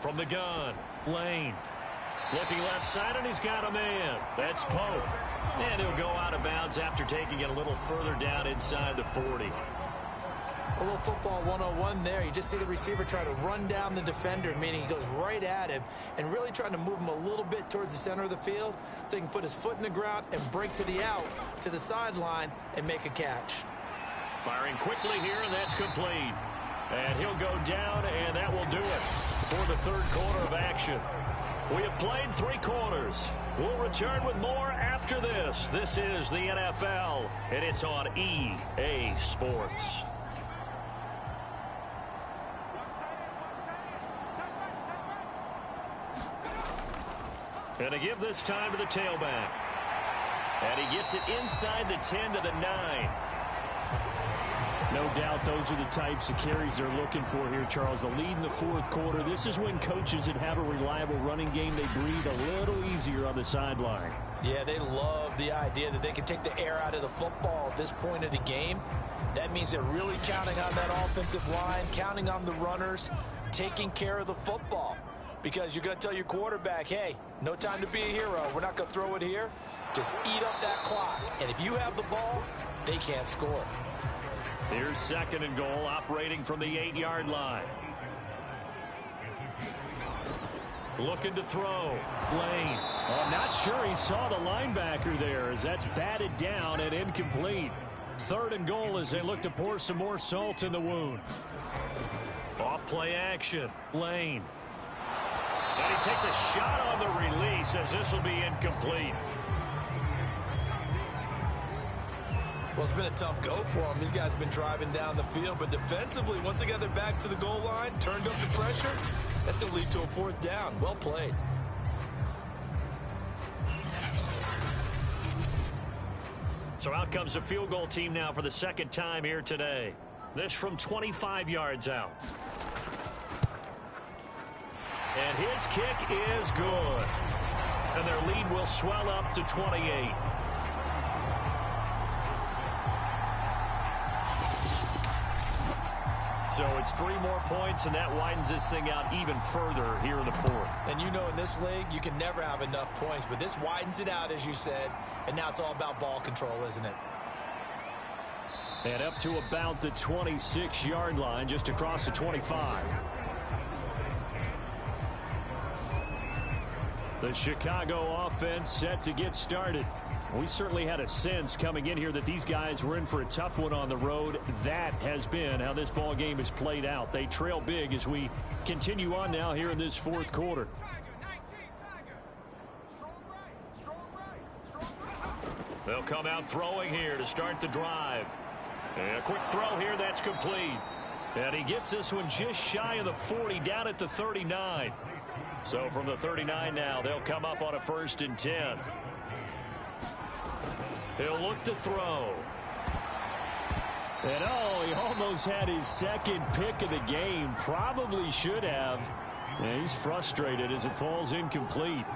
From the gun, Lane. Looking left side, and he's got a man. That's Pope. And he'll go out of bounds after taking it a little further down inside the 40. A little football 101 there. You just see the receiver try to run down the defender, meaning he goes right at him and really trying to move him a little bit towards the center of the field so he can put his foot in the ground and break to the out, to the sideline, and make a catch. Firing quickly here, and that's complete. And he'll go down, and that will do it for the third quarter of action. We have played 3 quarters. We'll return with more after this. This is the NFL, and it's on EA Sports. And to give this time to the tailback. And he gets it inside the 10 to the 9. No doubt those are the types of carries they're looking for here, Charles. The lead in the fourth quarter. This is when coaches that have a reliable running game, they breathe a little easier on the sideline. Yeah, they love the idea that they can take the air out of the football at this point of the game. That means they're really counting on that offensive line, counting on the runners, taking care of the football. Because you're going to tell your quarterback, hey, no time to be a hero. We're not going to throw it here. Just eat up that clock. And if you have the ball, they can't score. Here's 2nd and goal, operating from the 8-yard line. Looking to throw. Lane. Oh, I'm not sure he saw the linebacker there as that's batted down and incomplete. 3rd and goal as they look to pour some more salt in the wound. Off play action. Lane. And he takes a shot on the release as this will be incomplete. Well, it's been a tough go for them. These guys have been driving down the field, but defensively, once they got their backs to the goal line, turned up the pressure, that's going to lead to a 4th down. Well played. So out comes the field goal team now for the 2nd time here today. This from 25 yards out. And his kick is good. And their lead will swell up to 28. So it's 3 more points, and that widens this thing out even further here in the 4th. And you know in this league, you can never have enough points, but this widens it out, as you said, and now it's all about ball control, isn't it? And up to about the 26-yard line, just across the 25. The Chicago offense set to get started. We certainly had a sense coming in here that these guys were in for a tough one on the road. That has been how this ball game has played out. They trail big as we continue on now here in this 4th quarter. They'll come out throwing here to start the drive. And a quick throw here, that's complete. And he gets this one just shy of the 40, down at the 39. So from the 39 now, they'll come up on a 1st and 10. He'll look to throw. And he almost had his 2nd pick of the game. Probably should have. And he's frustrated as it falls incomplete.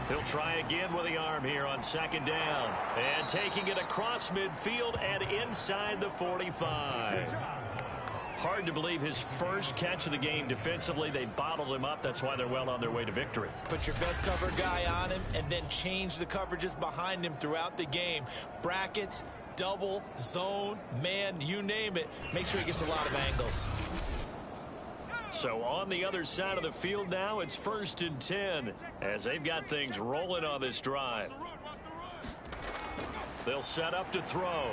He'll try again with the arm here on 2nd down. And taking it across midfield and inside the 45. Hard to believe his first catch of the game defensively. They bottled him up. That's why they're well on their way to victory. Put your best cover guy on him and then change the coverages behind him throughout the game. Brackets, double, zone, man, you name it. Make sure he gets a lot of angles. So on the other side of the field now, it's 1st and 10 as they've got things rolling on this drive. They'll set up to throw.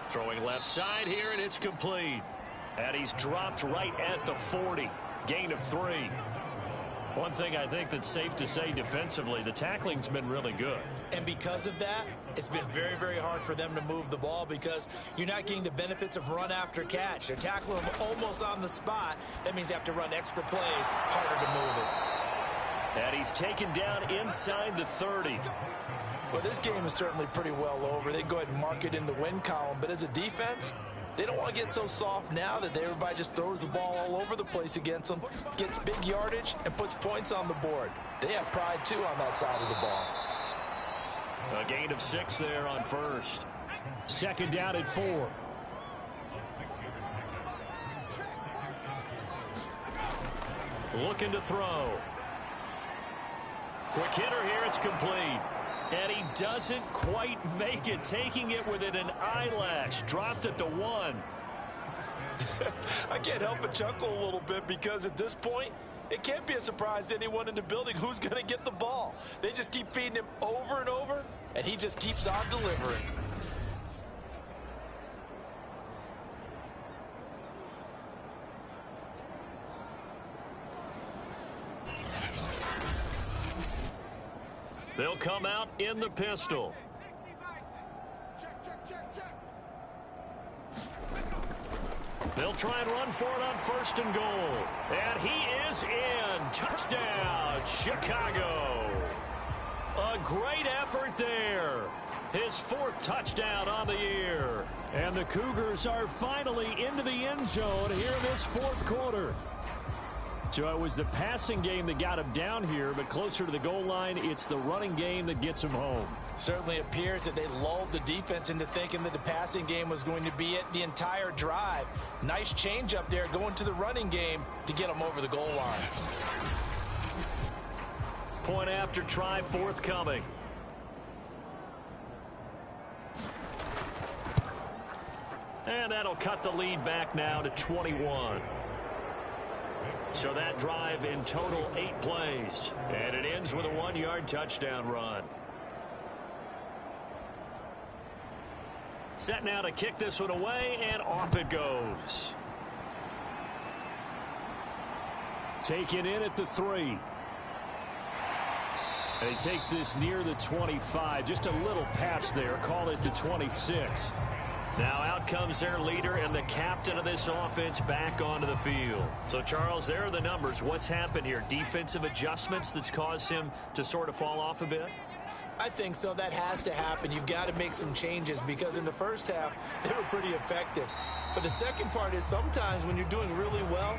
Throwing left side here, and it's complete. And he's dropped right at the 40. Gain of 3. One thing I think that's safe to say defensively, the tackling's been really good. And because of that, it's been very, very hard for them to move the ball because you're not getting the benefits of run after catch. They're tackling them almost on the spot. That means they have to run extra plays, harder to move it. And he's taken down inside the 30. Well, this game is certainly pretty well over. They go ahead and mark it in the win column. But as a defense, they don't want to get so soft now that everybody just throws the ball all over the place against them, gets big yardage, and puts points on the board. They have pride, too, on that side of the ball. A gain of 6 there on 1st. 2nd down at 4. Looking to throw. Quick hitter here, it's complete. And he doesn't quite make it, taking it within an eyelash. Dropped it to 1. I can't help but chuckle a little bit because at this point, it can't be a surprise to anyone in the building who's going to get the ball. They just keep feeding him over and over, and he just keeps on delivering. They'll come out in the pistol. They'll try and run for it on 1st and goal. And he is in. Touchdown, Chicago. A great effort there. His 4th touchdown on the year. And the Cougars are finally into the end zone here in this 4th quarter. So it was the passing game that got him down here, but closer to the goal line, it's the running game that gets him home. Certainly appears that they lulled the defense into thinking that the passing game was going to be it the entire drive. Nice change up there going to the running game to get them over the goal line. Point after try forthcoming. And that'll cut the lead back now to 21. So that drive in total 8 plays. And it ends with a 1-yard touchdown run. Set now to kick this one away, and off it goes. Taken in at the 3. And he takes this near the 25. Just a little pass there. Call it the 26. Now out comes their leader and the captain of this offense back onto the field. So, Charles, there are the numbers. What's happened here? Defensive adjustments that's caused him to sort of fall off a bit? I think so. That has to happen. You've got to make some changes because in the first half, they were pretty effective. But the second part is sometimes when you're doing really well,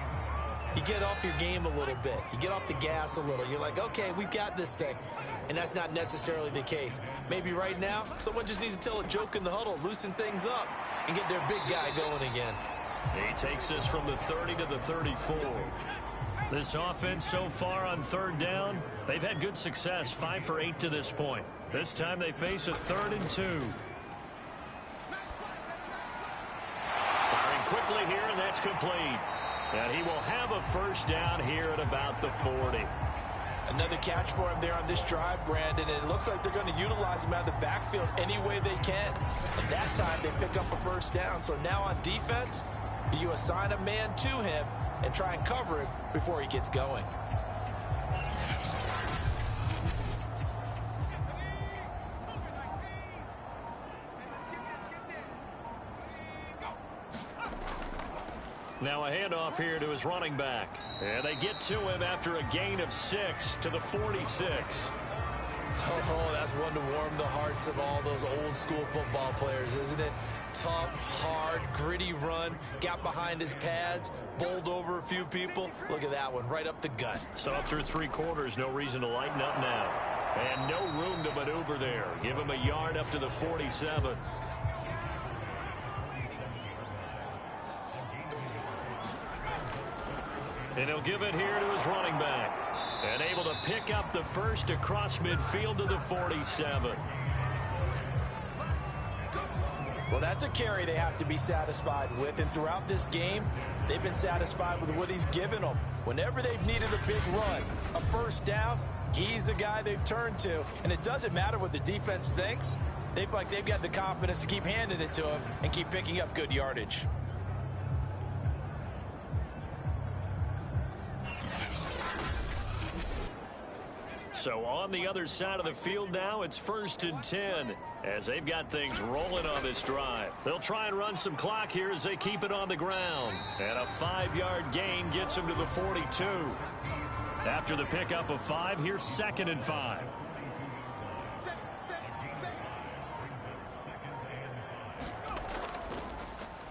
you get off your game a little bit. You get off the gas a little. You're like, okay, we've got this thing. And that's not necessarily the case. Maybe right now, someone just needs to tell a joke in the huddle, loosen things up, and get their big guy going again. He takes this from the 30 to the 34. This offense so far on third down, they've had good success, 5 for 8 to this point. This time they face a 3rd and 2. Firing quickly here, and that's complete. And he will have a first down here at about the 40. Another catch for him there on this drive, Brandon, and it looks like they're going to utilize him out of the backfield any way they can. And that time they pick up a first down. So now on defense, do you assign a man to him and try and cover him before he gets going? Now a handoff here to his running back. And they get to him after a gain of 6 to the 46. Oh, that's one to warm the hearts of all those old school football players, isn't it? Tough, hard, gritty run, got behind his pads, bowled over a few people. Look at that one, right up the gut. So up through 3 quarters, no reason to lighten up now. And no room to maneuver there. Give him a yard up to the 47. And he'll give it here to his running back. And able to pick up the first across midfield to the 47. Well, that's a carry they have to be satisfied with. And throughout this game, they've been satisfied with what he's given them. Whenever they've needed a big run, a first down, he's the guy they've turned to. And it doesn't matter what the defense thinks. They've got the confidence to keep handing it to him and keep picking up good yardage. So on the other side of the field now, it's 1st and 10 as they've got things rolling on this drive. They'll try and run some clock here as they keep it on the ground. And a 5-yard gain gets them to the 42. After the pickup of 5, here's 2nd and 5.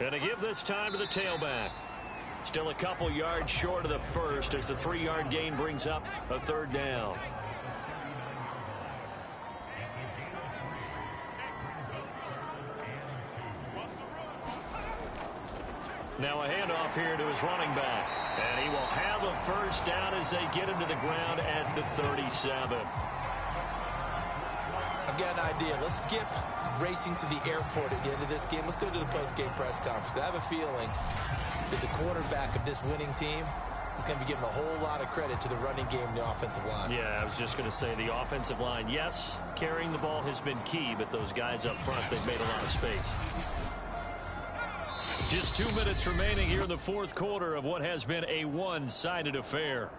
And a give this time to the tailback. Still a couple yards short of the first as the 3-yard gain brings up a 3rd down. Now a handoff here to his running back. And he will have a first down as they get him to the ground at the 37. I've got an idea. Let's skip racing to the airport at the end of this game. Let's go to the post-game press conference. I have a feeling that the quarterback of this winning team is going to be giving a whole lot of credit to the running game and the offensive line. Yeah, I was just going to say the offensive line, yes, carrying the ball has been key, but those guys up front, they've made a lot of space. Just 2 minutes remaining here in the 4th quarter of what has been a one-sided affair.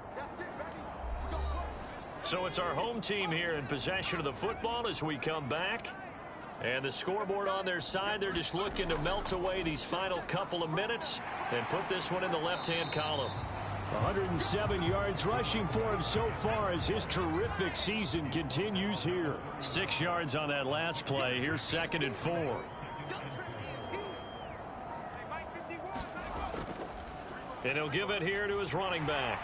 So it's our home team here in possession of the football as we come back. And the scoreboard on their side, they're just looking to melt away these final couple of minutes and put this one in the left-hand column. 107 yards rushing for him so far as his terrific season continues here. 6 yards on that last play. Here's 2nd and 4. And he'll give it here to his running back.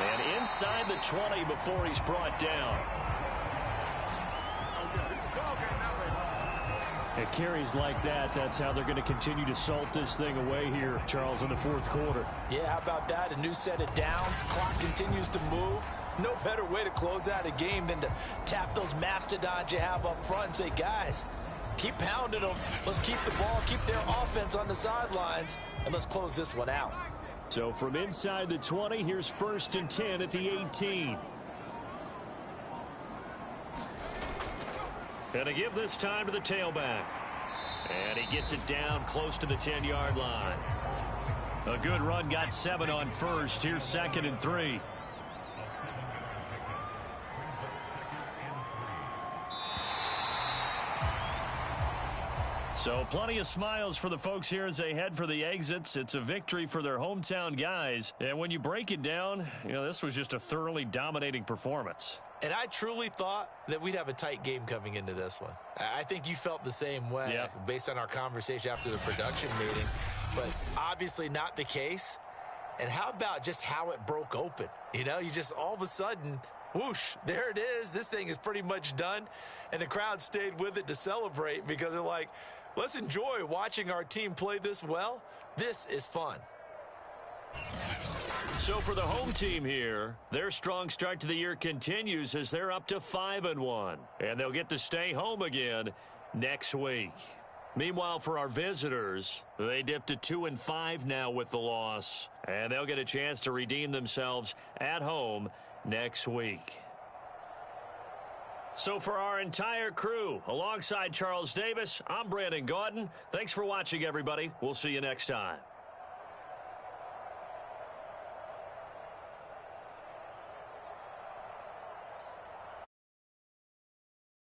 And inside the 20 before he's brought down. At carries like that, that's how they're going to continue to salt this thing away here, Charles, in the 4th quarter. Yeah, how about that? A new set of downs. Clock continues to move. No better way to close out a game than to tap those mastodons you have up front and say, guys, keep pounding them. Let's keep the ball, keep their offense on the sidelines, and let's close this one out. So from inside the 20, here's 1st and 10 at the 18. And to give this time to the tailback. And he gets it down close to the 10-yard line. A good run, got 7 on first. Here's 2nd and 3. So plenty of smiles for the folks here as they head for the exits. It's a victory for their hometown guys. And when you break it down, this was just a thoroughly dominating performance. And I truly thought that we'd have a tight game coming into this one. I think you felt the same way based on our conversation after the production meeting. But obviously not the case. And how about just how it broke open? You just all of a sudden, whoosh, there it is. This thing is pretty much done. And the crowd stayed with it to celebrate because they're like, let's enjoy watching our team play this well. This is fun. So for the home team here, their strong start to the year continues as they're up to 5-1. And they'll get to stay home again next week. Meanwhile, for our visitors, they dipped to 2-5 now with the loss. And they'll get a chance to redeem themselves at home next week. So for our entire crew, alongside Charles Davis, I'm Brandon Gaudin. Thanks for watching, everybody. We'll see you next time.